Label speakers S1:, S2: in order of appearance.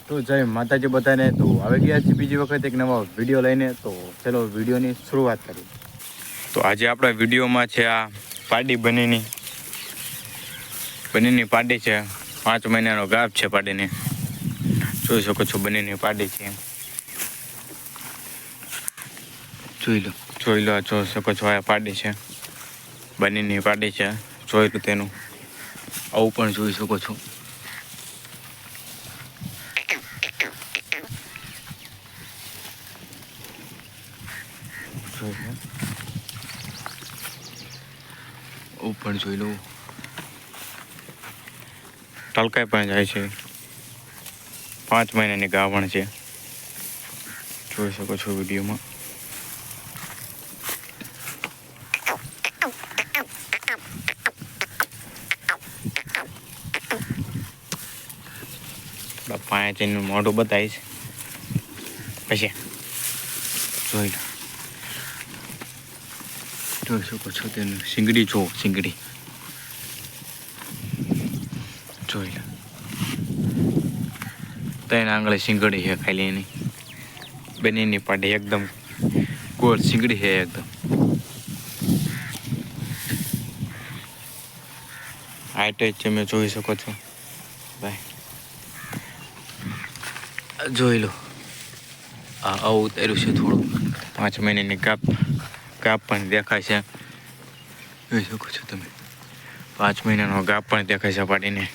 S1: તો જય માતાજી બધાને. તો આવી ગયા છે બીજી વખત એક નવા વિડીયો લઈને. તો ચલો વિડીયોની શરૂઆત કરીએ. તો આજે આપણા વિડીયોમાં છે આ પાડી બનીની પાડી છે. 5 મહિનાનો ગાભ છે પાડીને. જોઈ શકો છો બનીની પાડી છે. જોઈ લો જોઈ શકો છો આ પાડી છે, બનીની પાડી છે. જોઈ લો તેનું આવું પણ જોઈ શકો છો. ઉપર જોઈ લો, તલકાઈ પણ જાય છે. 5 મહિનાની ગાભણ છે. જોઈ શકો છો વિડીયોમાં. પાંચ એનું મોઢું બતાવીશ પછી જોઈ લો. જોઈ શકો છો તેનું શીંગડી જુઓ, શીંગડી જોઈ લો. 3 આંગળી શીંગડી છે ખાલી એની. બનીની પાડી એકદમ ગોળ શીંગડી છે એકદમ. હાઈટ જ તમે જોઈ શકો છો ભાઈ. જોઈ લો આવું ઉતાર્યું છે થોડું. 5 મહિનાની ગાપ પણ દેખાય છે. જોઈ શકો છો તમે. 5 મહિનાનો ગાપ પણ દેખાય છે પાડીને.